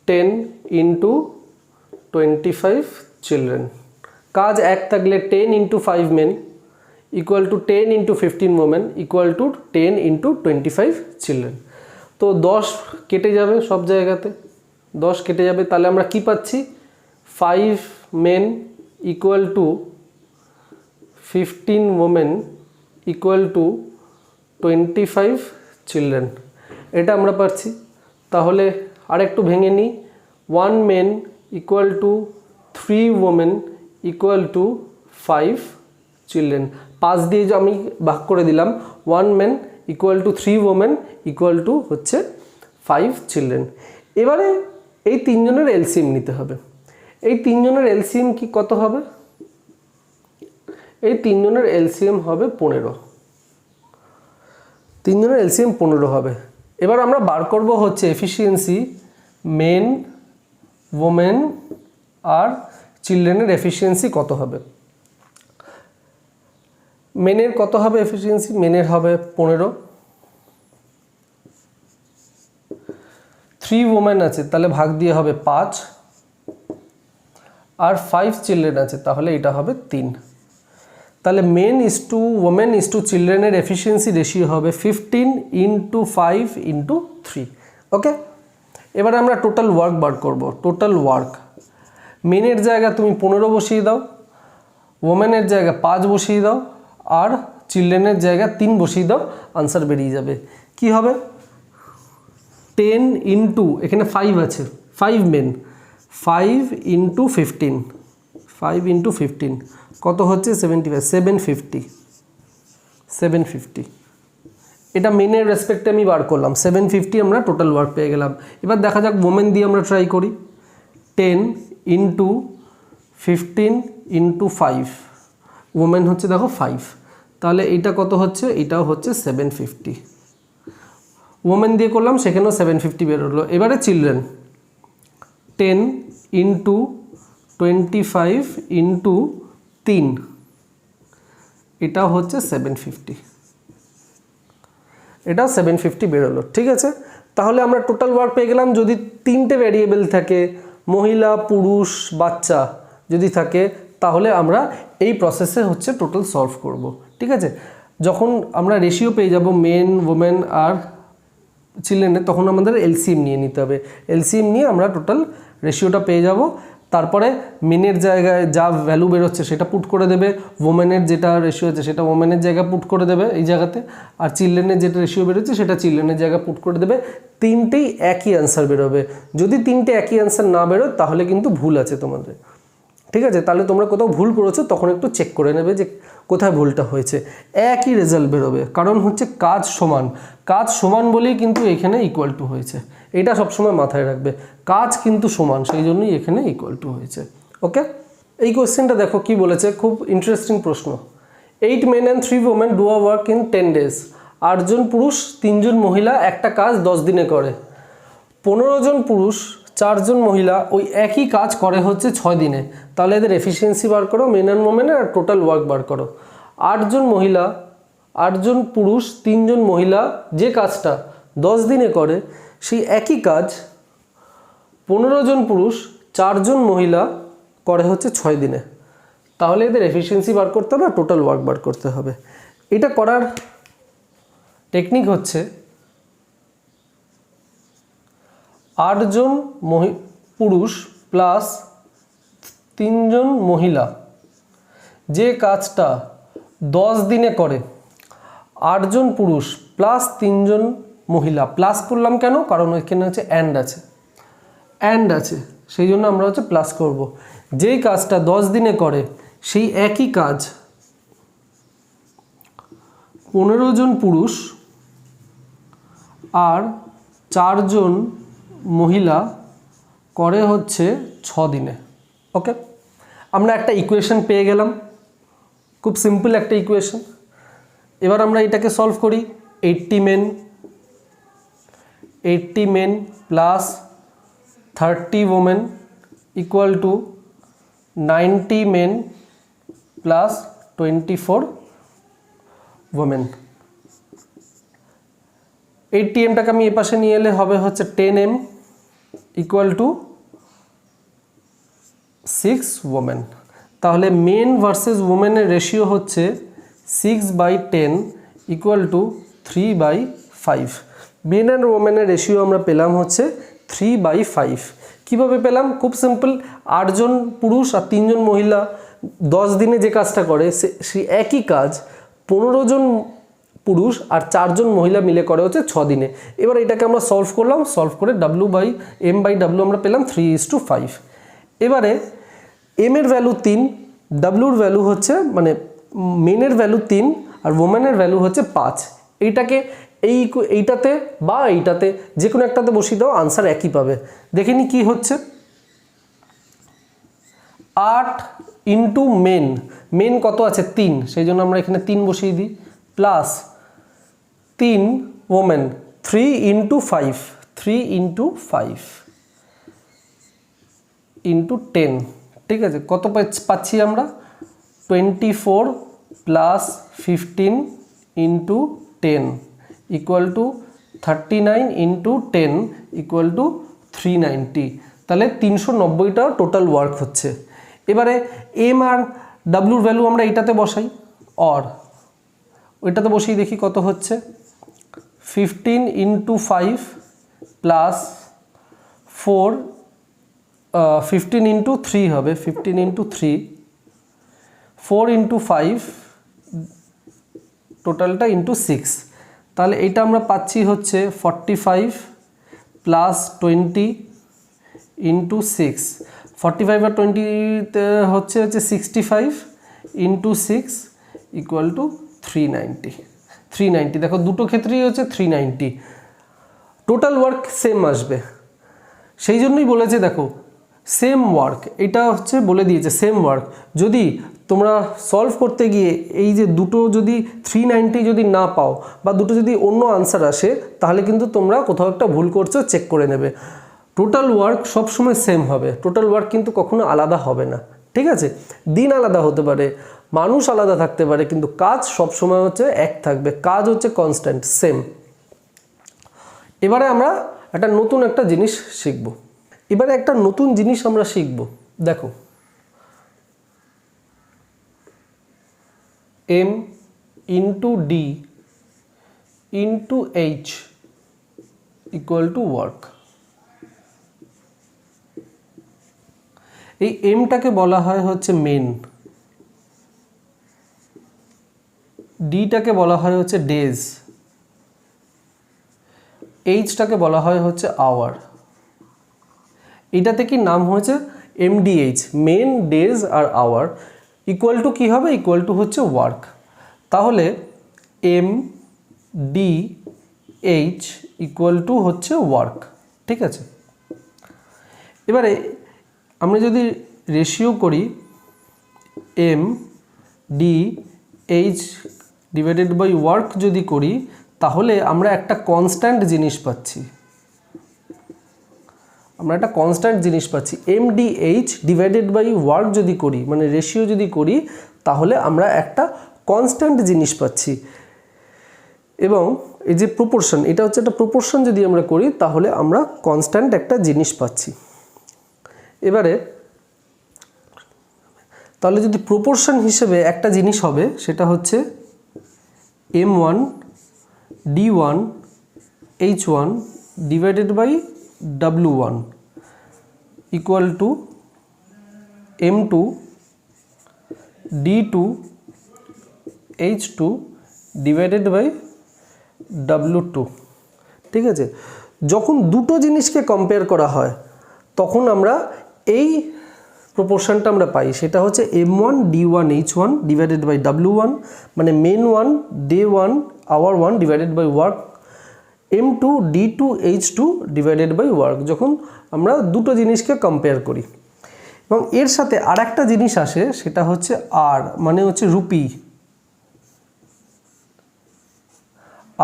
10 × 25 children। কাজ এক থাকলে 10 × 5 men = 10 × 15 women = 10 × 25 children। তো 10 কেটে যাবে, সব জায়গাতে 10 কেটে যাবে, তাহলে আমরা কি পাচ্ছি, 5 men = 15 women = 25 children, এটা আমরা পাচ্ছি। তাহলে আর একটু ভেঙে নিই, 1 man = 3 women = 5 children। 5 দিয়ে আমি ভাগ করে দিলাম, 1 man = 3 women = হচ্ছে 5 children। এবারে এই 3 জনের এলসিএম নিতে হবে। এই 3 জনের এলসিএম কি কত হবে, এই 3 জনের এলসিএম হবে 15। 3 জনের এলসিএম 15 হবে। এবার আমরা বার করব হচ্ছে এফিসিয়েন্সি মেন, ওমেন আর চিলড্রেনের এফিসিয়েন্সি কত হবে। মেনের কত হবে এফিসিয়েন্সি, মেনের হবে 15, 3 ওমেন আছে তাহলে ভাগ দিয়ে হবে 5, আর 5 চিলড্রেন আছে তাহলে এটা হবে 3। তাহলে main is to women is to চিলড্রেনের efficiency ratio হবে 15 × 5 × 3। ওকে, এবারে আমরা টোটাল ওয়ার্ক বার করব। টোটাল ওয়ার্ক, মেনের জায়গা তুমি 15 বসিয়ে দাও, ওমেনের জায়গা 5 বসিয়ে দাও, আর চিলড্রেনের জায়গা 3 বসিয়ে দাও, আনসার বেরিয়ে যাবে। কি হবে, 10 × এখানে 5 আছে, 5 মেন, 5 × 15, 5 × 15 কত হচ্ছে 75, 750। এটা মেনের রেসপেক্টে আমি বার করলাম, 750 আমরা টোটাল ওয়ার্ক পেয়ে গেলাম। এবার দেখা যাক ওমেন দিয়ে আমরা ট্রাই করি। 10 × 15 ইন্টু 5, ওমেন হচ্ছে দেখো 5, তাহলে এইটা কত হচ্ছে, এটাও হচ্ছে 750। ওমেন দিয়ে করলাম, সেখানেও 750 বেরোলো। এবারে চিলড্রেন, 10 ইন্টু 25 ইন্টু 3, এটাও হচ্ছে 750, এটাও 750 বেরোলো। ঠিক আছে, তাহলে আমরা টোটাল ওয়ার্ক পেয়ে গেলাম। যদি 3টে ভ্যারিয়েবল থাকে, মহিলা, পুরুষ, বাচ্চা যদি থাকে, তাহলে আমরা এই প্রসেসে হচ্ছে টোটাল সলভ করব। ঠিক আছে, যখন আমরা রেশিও পেয়ে যাব মেন, ওমেন আর চিলড্রেনের, তখন আমাদের এলসিএম নিয়ে নিতে হবে। এলসিএম নিয়ে আমরা টোটাল রেশিওটা পেয়ে যাব। তারপরে মেনের জায়গায় যা ভ্যালু বেরোচ্ছে সেটা পুট করে দেবে, ওমেনের যেটা রেশিও আছে সেটা ওমেনের জায়গায় পুট করে দেবে এই জায়গাতে, আর চিলড্রেনের যেটা রেশিও বেরোচ্ছে সেটা চিলড্রেনের জায়গায় পুট করে দেবে। তিনটেই একই অ্যান্সার বেরোবে। যদি তিনটে একই অ্যান্সার না বেরোয় তাহলে কিন্তু ভুল আছে তোমাদের। ঠিক আছে, তাহলে তোমরা কোথাও ভুল করেছো তখন একটু চেক করে নেবে যে কোথায় ভুলটা হয়েছে। একই রেজাল্ট বেরোবে, কারণ হচ্ছে কাজ সমান। কাজ সমান বলেই কিন্তু এখানে ইকুয়াল টু হয়েছে, এটা সবসময় মাথায় রাখবে। কাজ কিন্তু সমান, সেই জন্যই এখানে ইকুয়াল টু হয়েছে। ওকে, এই কোয়েশ্চেনটা দেখো কি বলেছে, খুব ইন্টারেস্টিং প্রশ্ন। 8 men and 3 women do a work in 10 days। 8 জন পুরুষ 3 জন মহিলা একটা কাজ 10 দিনে করে। 15 জন পুরুষ 4 জন মহিলা ওই একই কাজ করে হচ্ছে 6 দিনে। তাহলে এদের এফিসিয়েন্সি বার করো, মেন অ্যান্ড ওমেনের, আর টোটাল ওয়ার্ক বার করো। 8 জন মহিলা, 8 জন পুরুষ, 3 জন মহিলা যে কাজটা 10 দিনে করে, সেই একই কাজ 15 জন পুরুষ 4 জন মহিলা করে হচ্ছে 6 দিনে। তাহলে এদের এফিসিয়েন্সি বার করতে হবে, টোটাল ওয়ার্ক বার করতে হবে। এটা করার টেকনিক হচ্ছে 8 জন পুরুষ প্লাস 3 জন মহিলা যে কাজটা 10 দিনে করে, 8 জন পুরুষ প্লাস 3 জন মহিলা, প্লাস করলাম কেন, কারণ এখানে হচ্ছে অ্যান্ড আছে, অ্যান্ড আছে, সেই জন্য আমরা হচ্ছে প্লাস করব। যেই কাজটা 10 দিনে করে সেই একই কাজ 15 জন পুরুষ আর 4 জন মহিলা করে হচ্ছে 6 দিনে। ওকে, আমরা একটা ইকুয়েশন পেয়ে গেলাম, খুব সিম্পল একটা ইকুয়েশন। এবার আমরা এটাকে সলভ করি। 80 men plus 30 women equal to 90 men plus 24 women। 80mটাকে আমি এপাশে নিয়ে এলে হবে হচ্ছে 10m ইকুয়াল টু 6 women। তাহলে মেন ভার্সেস ওমেনের রেশিও হচ্ছে 6/10 ইকুয়াল টু 3/5। মেন অ্যান্ড ওমেনের রেশিও আমরা পেলাম হচ্ছে 3/5। কীভাবে পেলাম? খুব সিম্পল। 8 জন পুরুষ আর 3 জন মহিলা 10 দিনে যে কাজটা করে সেই একই কাজ 15 জন পুরুষ আর 4 জন মহিলা মিলে করে হচ্ছে 6 দিনে। এবার এটাকে আমরা সলভ করলাম, সলভ করে m/w আমরা পেলাম 3:5। এবারে m এর ভ্যালু 3, w এর ভ্যালু হচ্ছে মানে মেনের ভ্যালু 3 আর ওমেনের ভ্যালু হচ্ছে 5। এইটাকে এইটাতে বা এইটাতে যে কোনো একটাতে বসিয়ে দাও, আনসার একই পাবে। দেখিনি কি হচ্ছে, 8 ইন্টু মেন কত আছে 3, সেই জন্য আমরা এখানে 3 বসিয়ে দিই, প্লাস 3 ওমেন 3 ইন্টু 5 ইন্টু 10। ঠিক আছে, কত পাচ্ছি আমরা? 24 plus 15 into 10 equal to 39 into 10 equal to 390। তাহলে 390টা টোটাল ওয়ার্ক হচ্ছে। এবারে এম আর ডাব্লুর ভ্যালু আমরা এটাতে বসাই, অর ওইটাতে বসিয়ে দেখি কত হচ্ছে। 15 ইন্টু 5 প্লাস 4 15 ইন্টু 3 হবে, 15 ইন্টু 3 4 ইন্টু 5 টোটালটা ইন্টু 6। তাহলে এইটা আমরা পাচ্ছি হচ্ছে 45 প্লাস 20 ইন্টু 6। 45 আর 20 হচ্ছে 65 ইন্টু 6 ইকুয়াল টু 390। দেখো দুটো ক্ষেত্রেই হচ্ছে 390, টোটাল ওয়ার্ক সেম আসবে। সেই জন্যই বলেছে দেখো সেম ওয়ার্ক, এটা হচ্ছে বলে দিয়েছে সেম ওয়ার্ক। যদি তোমরা সলভ করতে গিয়ে এই যে দুটো যদি 390 যদি না পাও বা দুটো যদি অন্য আনসার আসে, তাহলে কিন্তু তোমরা কোথাও একটা ভুল করছো, চেক করে নেবে। টোটাল ওয়ার্ক সবসময় সেম হবে, টোটাল ওয়ার্ক কিন্তু কখনো আলাদা হবে না, ঠিক আছে? দিন আলাদা হতে পারে, মানুষ আলাদা থাকতে পারে, কিন্তু কাজ সবসময় হচ্ছে এক থাকবে, কাজ হচ্ছে কনস্ট্যান্ট সেম। এবারে আমরা নতুন একটা জিনিস শিখব। এবারে একটা নতুন জিনিস আমরা শিখব। দেখো, m into D into H equal to work. এই এমটাকে বলা হয় হচ্ছে মেন, ডিটাকে বলা হয় হচ্ছে ডেজ, এইচটাকে বলা হয় হচ্ছে আওয়ার। এটাতে কি নাম হয়েছে এমডিএইচ, মেন, ডেজ আর আওয়ার, ইকুয়াল টু কী হবে? ইকুয়াল টু হচ্ছে ওয়ার্ক। তাহলে M D H equal to হচ্ছে ওয়ার্ক, ঠিক আছে? এবারে আমরা যদি রেশিও করি M D H divided by work যদি করি, তাহলে আমরা একটা কনস্ট্যান্ট জিনিস পাচ্ছি, M D H divided by work যদি করি, মানে রেশিও যদি করি, তাহলে আমরা একটা কনস্ট্যান্ট জিনিস পাচ্ছি। এবং এই যে প্রপোর্শন, এটা হচ্ছে একটা প্রপোর্শন, যদি আমরা করি তাহলে আমরা কনস্ট্যান্ট একটা জিনিস পাচ্ছি। এবারে তাহলে যদি প্রপোর্শন হিসেবে একটা জিনিস হবে, সেটা হচ্ছে m1 d1 h1 divided by w1 equal to m2 d2 h2 divided by w2, ঠিক আছে? যখন দুটো জিনিসকে কম্পেয়ার করা হয়, তখন আমরা এই প্রপোর্শনটা আমরা পাই, সেটা হচ্ছে m1 d1 h1 divided by w1, মানে men 1 day 1 hour 1 divided by work, m2 d2 h2 divided by work, যখন আমরা দুটো জিনিসকে কম্পেয়ার করি। এবং এর সাথে আর একটা জিনিস আসে, সেটা হচ্ছে আর, মানে হচ্ছে রুপি,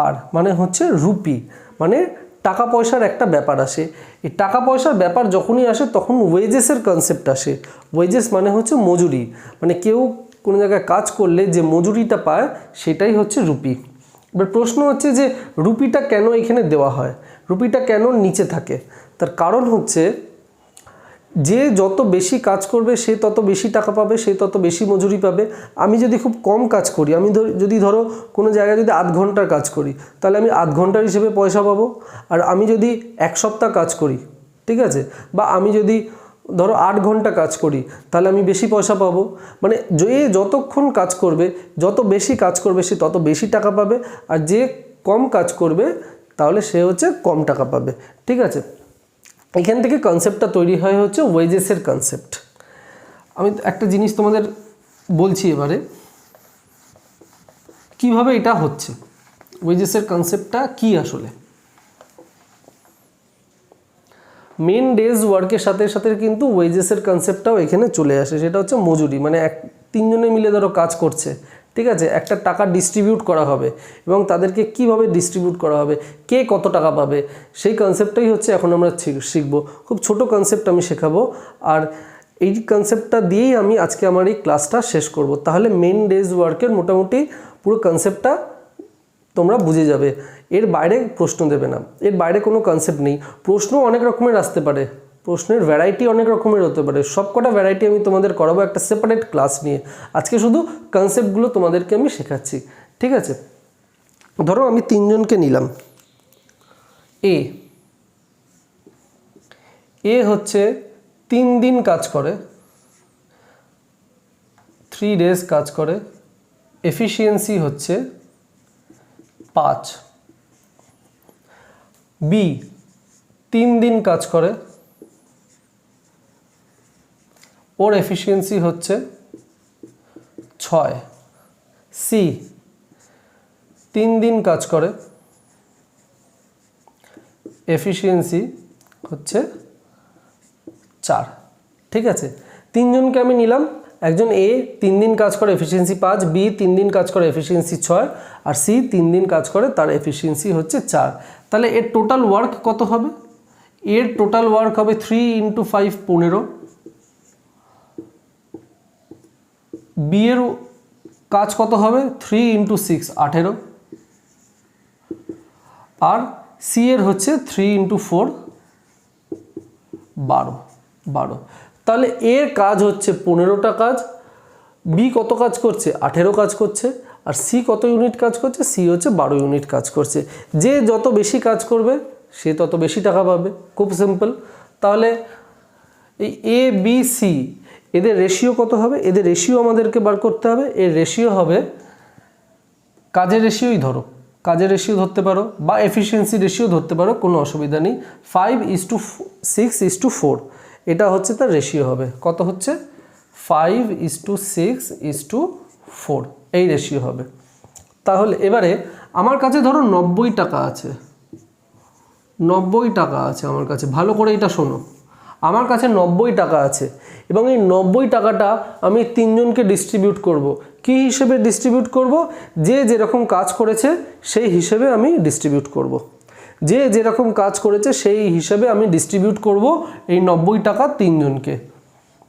আর মানে হচ্ছে রুপি, মানে টাকা পয়সার একটা ব্যাপার আসে। এই টাকা পয়সার ব্যাপার যখনই আসে, তখন ওয়েজেসের কনসেপ্ট আসে। ওয়েজেস মানে হচ্ছে মজুরি, মানে কেউ কোনো জায়গায় কাজ করলে যে মজুরিটা পায়, সেটাই হচ্ছে রুপি। এবার প্রশ্ন হচ্ছে যে রুপিটা কেন এখানে দেওয়া হয়, রুপিটা কেন নিচে থাকে? তার কারণ হচ্ছে যে যত বেশি কাজ করবে সে তত বেশি টাকা পাবে, সে তত বেশি মজুরি পাবে। আমি যদি খুব কম কাজ করি, আমি যদি ধরো কোনো জায়গায় যদি 8 ঘন্টার কাজ করি, তাহলে আমি 8 ঘন্টার হিসেবে পয়সা পাবো। আর আমি যদি 1 সপ্তাহ কাজ করি, ঠিক আছে, বা আমি যদি ধরো 8 ঘন্টা কাজ করি, তাহলে আমি বেশি পয়সা পাবো। মানে যে যতক্ষণ কাজ করবে, যত বেশি কাজ করবে, সে তত বেশি টাকা পাবে, আর যে কম কাজ করবে তাহলে সে হচ্ছে কম টাকা পাবে, ঠিক আছে? এখান থেকে কনসেপ্টটা তৈরি হয় হচ্ছে ওয়েজেসের কনসেপ্ট। আমি একটা জিনিস তোমাদের বলছি এবারে, কিভাবে এটা হচ্ছে, ওয়েজেসের কনসেপ্টটা কি আসলে। মেন ডেজ ওয়ার্কের সাথে সাথে কিন্তু ওয়েজেসের কনসেপ্টটাও এখানে চলে আসে, সেটা হচ্ছে মজুরি। মানে 3 জনে মিলে ধরো কাজ করছে, ঠিক আছে, একটা টাকা ডিস্ট্রিবিউট করা হবে, এবং তাদেরকে কিভাবে ডিস্ট্রিবিউট করা হবে, কে কত টাকা পাবে, সেই কনসেপ্টটাই হচ্ছে এখন আমরা শিখবো। খুব ছোট কনসেপ্ট আমি শেখাবো, আর এই কনসেপ্টটা দিয়েই আমি আজকে আমার এই ক্লাসটা শেষ করব। তাহলে মেন ডেজ ওয়ার্কের মোটামুটি পুরো কনসেপ্টটা তোমরা বুঝে যাবে। এর বাইরে প্রশ্ন দেবে না, এর বাইরে কোনো কনসেপ্ট নেই। প্রশ্ন অনেক রকমের আসতে পারে, প্রশ্নের ভ্যারাইটি অনেক রকমের হতে পারে। সব কটা ভ্যারাইটি আমি তোমাদের করাবো একটা সেপারেট ক্লাস নিয়ে। আজকে শুধু কনসেপ্টগুলো তোমাদেরকে আমি শেখাচ্ছি, ঠিক আছে? ধরো আমি 3জনকে নিলাম। এ হচ্ছে 3 দিন কাজ করে, 3 days কাজ করে, এফিসিয়েন্সি হচ্ছে 5। বি 3 দিন কাজ করে, ওর এফিসিয়েন্সি হচ্ছে 6। সি 3 দিন কাজ করে, এফিসিয়েন্সি হচ্ছে 4। ঠিক আছে, তিনজনকে আমি নিলাম, একজন এ 3 দিন কাজ করে এফিসিয়েন্সি 5, বি 3 দিন কাজ করে এফিসিয়েন্সি 6, আর সি 3 দিন কাজ করে তার এফিসিয়েন্সি হচ্ছে 4। তাহলে এর টোটাল ওয়ার্ক কত হবে? এর টোটাল ওয়ার্ক হবে 3 × 5 15, বি এর কাজ কত হবে 3 × 6 18, আর সি এর হচ্ছে 3 × 4 12। তাহলে এর কাজ হচ্ছে 15টা কাজ, বি কত কাজ করছে 18 কাজ করছে, আর সি কত ইউনিট কাজ করছে, সি হচ্ছে 12 ইউনিট কাজ করছে। যে যত বেশি কাজ করবে সে তত বেশি টাকা পাবে, খুব সিম্পল। তাহলে এই এ বি সি এদের রেশিও কত হবে? এদের রেশিও আমাদেরকে বার করতে হবে। এর রেশিও হবে, কাজের রেশিওই ধরো, কাজের রেশিও ধরতে পারো বা এফিসিয়েন্সি রেশিও ধরতে পারো, কোনো অসুবিধা নেই। 5:6:4 এটা হচ্ছে তার রেশিও হবে। কত হচ্ছে? 5:6:4 এই রেশিও হবে। তাহলে এবারে আমার কাছে ধরো 90 টাকা আছে, 90 টাকা আছে আমার কাছে, ভালো করে এটা শোনো, আমার কাছে 90 টাকা আছে এবং এই 90 টাকাটা আমি তিনজনকে ডিস্ট্রিবিউট করব। কি হিসেবে ডিস্ট্রিবিউট করব? যে যেরকম কাজ করেছে সেই হিসেবে আমি ডিস্ট্রিবিউট করব। যে যেরকম কাজ করেছে সেই হিসেবে আমি ডিস্ট্রিবিউট করব এই 90 টাকা তিনজনকে।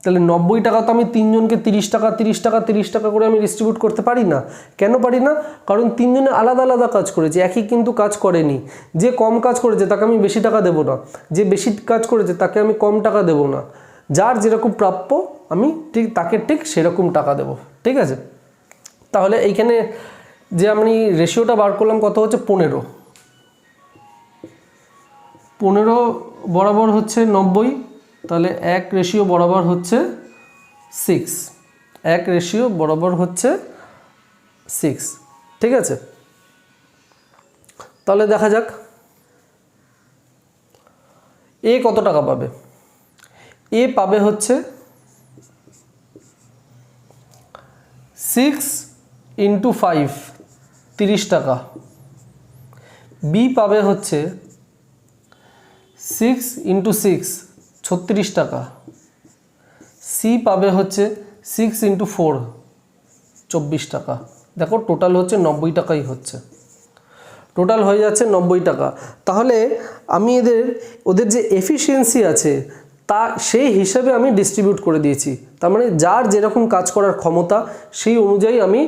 তাহলে 90 টাকা তো আমি তিনজনকে 30 টাকা 30 টাকা 30 টাকা করে আমি ডিস্ট্রিবিউট করতে পারি না। কেন পারি না? কারণ তিনজনে আলাদা আলাদা কাজ করেছে, একই কিন্তু কাজ করেনি। যে কম কাজ করেছে তাকে আমি বেশি টাকা দেব না, যে বেশি কাজ করেছে তাকে আমি কম টাকা দেব না। যার যেরকম প্রাপ্য আমি ঠিক তাকে ঠিক সেরকম টাকা দেব। ঠিক আছে, তাহলে এইখানে যে আমি রেশিওটা বার করলাম কত হচ্ছে 15 বরাবর হচ্ছে 90, তাহলে 1 রেশিও বরাবর হচ্ছে 6, 1 রেশিও বরাবর হচ্ছে 6। ঠিক আছে, তাহলে দেখা যাক এ কত টাকা পাবে। এ পাবে হচ্ছে 6 × 5 30 টাকা, বি পাবে হচ্ছে 6 × 6 36 টাকা, সি পাবে হচ্ছে 6 × 4 24 টাকা। দেখো টোটাল হচ্ছে 90 টাকাই হচ্ছে, টোটাল হয়ে যাচ্ছে 90 টাকা। তাহলে আমি ওদের যে এফিসিয়েন্সি আছে তা সেই হিসাবে আমি ডিস্ট্রিবিউট করে দিয়েছি। তার মানে যার যেরকম কাজ করার ক্ষমতা সেই অনুযায়ী আমি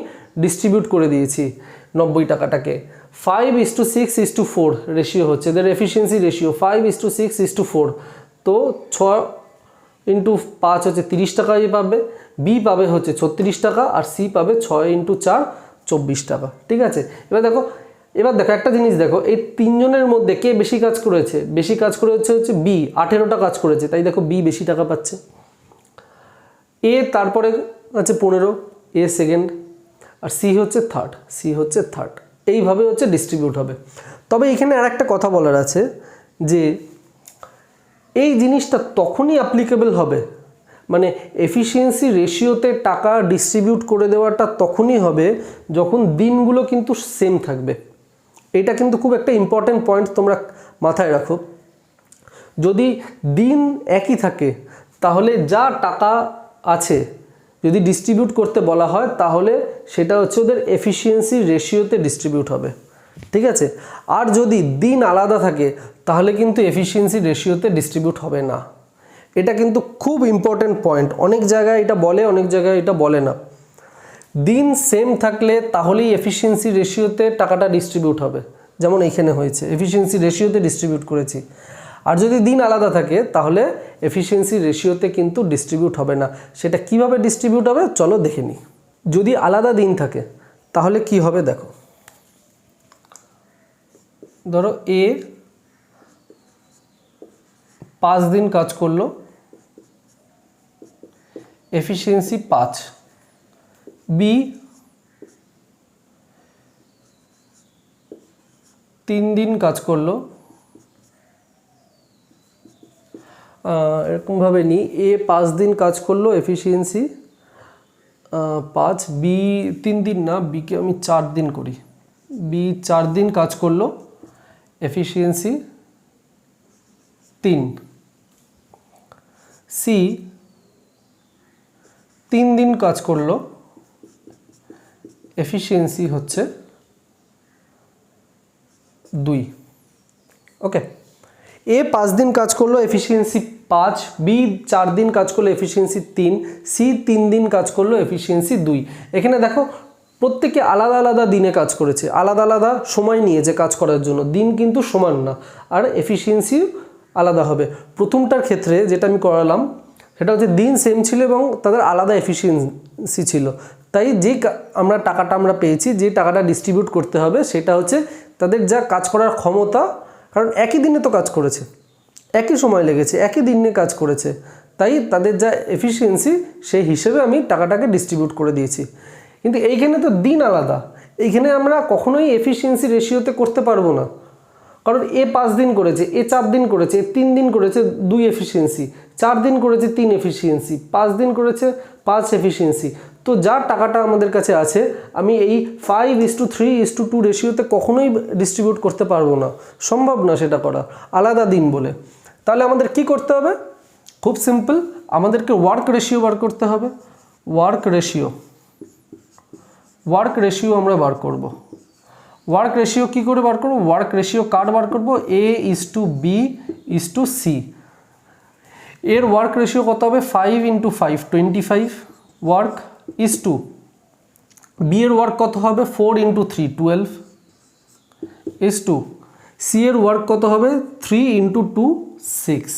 ডিস্ট্রিবিউট করে দিয়েছি 90 টাকাটাকে। 5:6:4 রেশিও হচ্ছে এদের এফিসিয়েন্সি রেশিও, 5:6:4। তো 6 × 5 হচ্ছে 30 টাকাই পাবে, বি পাবে হচ্ছে 36 টাকা, আর সি পাবে 6 × 4 24 টাকা। ঠিক আছে, এবার দেখো একটা জিনিস দেখো, এই তিনজনের মধ্যে কে বেশি কাজ করেছে? বেশি কাজ করেছে হচ্ছে বি, 18টা কাজ করেছে, তাই দেখো বি বেশি টাকা পাচ্ছে। এ তারপরে আছে 15, এ সেকেন্ড, আর সি হচ্ছে থার্ড। এইভাবে হচ্ছে ডিস্ট্রিবিউট হবে। তবে এখানে আর একটা কথা বলার আছে যে এই জিনিসটা তখনই অ্যাপ্লিকেবল হবে, মানে এফিসিয়েন্সি রেশিওতে টাকা ডিস্ট্রিবিউট করে দেওয়াটা তখনই হবে যখন দিনগুলো কিন্তু সেম থাকবে। এটা কিন্তু খুব একটা ইম্পর্টেন্ট পয়েন্ট, তোমরা মাথায় রাখো। যদি দিন একই থাকে তাহলে যা টাকা আছে যদি ডিস্ট্রিবিউট করতে বলা হয় তাহলে সেটা হচ্ছে ওদের এফিসিয়েন্সি রেশিওতে ডিস্ট্রিবিউট হবে। ঠিক আছে, আর যদি দিন আলাদা থাকে তাহলে কিন্তু এফিসিয়েন্সি রেশিওতে ডিস্ট্রিবিউট হবে না। এটা কিন্তু খুব ইম্পর্টেন্ট পয়েন্ট, অনেক জায়গায় এটা বলে, অনেক জায়গায় এটা বলে না। দিন সেম থাকলে তাহলেই এফিসিয়েন্সি রেশিওতে টাকাটা ডিস্ট্রিবিউট হবে, যেমন এইখানে হয়েছে, এফিসিয়েন্সি রেশিওতে ডিস্ট্রিবিউট করেছি। আর যদি দিন আলাদা থাকে তাহলে এফিসিয়েন্সি রেশিওতে কিন্তু ডিস্ট্রিবিউট হবে না। সেটা কিভাবে ডিস্ট্রিবিউট হবে চলো দেখে নিই। যদি আলাদা দিন থাকে তাহলে কি হবে দেখো, ধরো এ 5 দিন কাজ করলো, এফিসিয়েন্সি 5, বি 3 দিন কাজ করলো, এরকমভাবে নিই, এ 5 দিন কাজ করলো, এফিসিয়েন্সি 5, বি 3 দিন না, বিকে আমি 4 দিন করি, বি 4 দিন কাজ করলো, এফিসিয়েন্সি 3, সি 3 দিন কাজ করলো, এফিসিয়েন্সি হচ্ছে 2। ওকে, এ 5 দিন কাজ করলো, এফিসিয়েন্সি 5, বি 4 দিন কাজ করলো, এফিসিয়েন্সি 3, সি 3 দিন কাজ করলো, এফিসিয়েন্সি 2। এখানে দেখো প্রত্যেকে আলাদা আলাদা দিনে কাজ করেছে, আলাদা আলাদা সময় নিয়েছে কাজ করার জন্য, দিন কিন্তু সমান না, আর এফিসিয়েন্সি আলাদা হবে। প্রথমটার ক্ষেত্রে যেটা আমি করালাম সেটা হচ্ছে দিন সেম ছিল এবং তাদের আলাদা এফিসিয়েন্সি ছিল, তাই যে আমরা টাকাটা আমরা পেয়েছি, যে টাকাটা ডিস্ট্রিবিউট করতে হবে সেটা হচ্ছে তাদের যা কাজ করার ক্ষমতা, কারণ একই দিনে তো কাজ করেছে, একই সময় লেগেছে, একই দিনে কাজ করেছে, তাই তাদের যা এফিসিয়েন্সি সেই হিসেবে আমি টাকাটাকে ডিস্ট্রিবিউট করে দিয়েছি। কিন্তু এইখানে তো দিন আলাদা, এইখানে আমরা কখনোই এফিসিয়েন্সি রেশিওতে করতে পারবো না, কারণ এ 5 দিন করেছে, এ 4 দিন করেছে, 3 দিন করেছে 2 এফিসিয়েন্সি, 4 দিন করেছে 3 এফিসিয়েন্সি, 5 দিন করেছে 5 এফিসিয়েন্সি। তো যার টাকাটা আমাদের কাছে আছে আমি এই 5:3:2 রেশিওতে কখনোই ডিস্ট্রিবিউট করতে পারবো না, সম্ভব না সেটা করা আলাদা দিন বলে। তাহলে আমাদের কি করতে হবে? খুব সিম্পল, আমাদেরকে ওয়ার্ক রেশিও বার করতে হবে। ওয়ার্ক রেশিও আমরা বার করব। ওয়ার্ক রেশিও কী করে বার করব? ওয়ার্ক রেশিও কার্ড বার করব, A:B:C। এর ওয়ার্ক রেশিও কত হবে? 5 × 5 25 ওয়ার্ক ইজ টু, বি এর ওয়ার্ক কত হবে? 4 × 3 12 ইজ টু, সি এর ওয়ার্ক কত হবে? 3 × 2 6।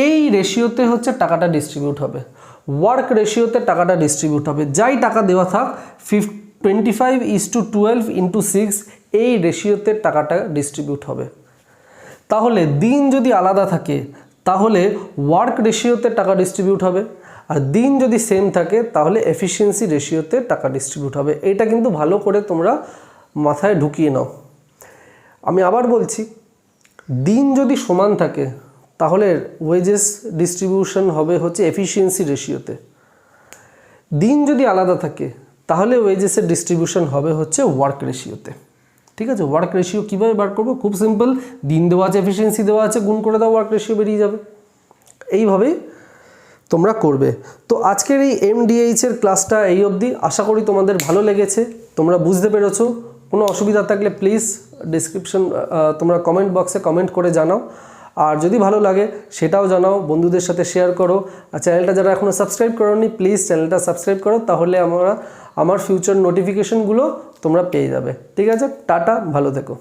এই রেশিওতে হচ্ছে টাকাটা ডিস্ট্রিবিউট হবে, ওয়ার্ক রেশিওতে টাকাটা ডিস্ট্রিবিউট হবে। যাই টাকা দেওয়া থাক 25:12 × 6 এই রেশিওতে টাকাটা ডিস্ট্রিবিউট হবে। তাহলে দিন যদি আলাদা থাকে তাহলে ওয়ার্ক রেশিওতে টাকা ডিস্ট্রিবিউট হবে, আর দিন যদি সেম থাকে তাহলে এফিসিয়েন্সি রেশিওতে টাকা ডিস্ট্রিবিউট হবে। এটা কিন্তু ভালো করে তোমরা মাথায় ঢুকিয়ে নাও। আমি আবার বলছি, দিন যদি সমান থাকে তাহলে ওয়েজেস ডিস্ট্রিবিউশন হবে হচ্ছে এফিসিয়েন্সি রেশিওতে, দিন যদি আলাদা থাকে তাহলে ওয়েজেসের ডিস্ট্রিবিউশন হবে হচ্ছে ওয়ার্ক রেশিওতে। ঠিক আছে, ওয়ার্ক রেশিও কীভাবে বার করবো? খুব সিম্পল, দিন দেওয়া আছে, এফিসিয়েন্সি দেওয়া আছে, গুণ করে দাও, ওয়ার্ক রেশিও বেরিয়ে যাবে। এইভাবেই তোমরা করবে। তো আজকের এই MDH-এর ক্লাসটা এই অবধি, আশা করি তোমাদের ভালো লেগেছে, তোমরা বুঝতে পেরেছো। কোনো অসুবিধা থাকলে প্লিজ তোমরা কমেন্ট বক্সে কমেন্ট করে জানাও, আর যদি ভালো লাগে সেটাও জানাও, বন্ধুদের সাথে শেয়ার করো। আর চ্যানেলটা যারা এখনও সাবস্ক্রাইব করোনি প্লিজ চ্যানেলটা সাবস্ক্রাইব করো, তাহলে আমার ফিউচার নোটিফিকেশনগুলো তোমরা পেয়ে যাবে। ঠিক আছে, টাটা, ভালো থেকো।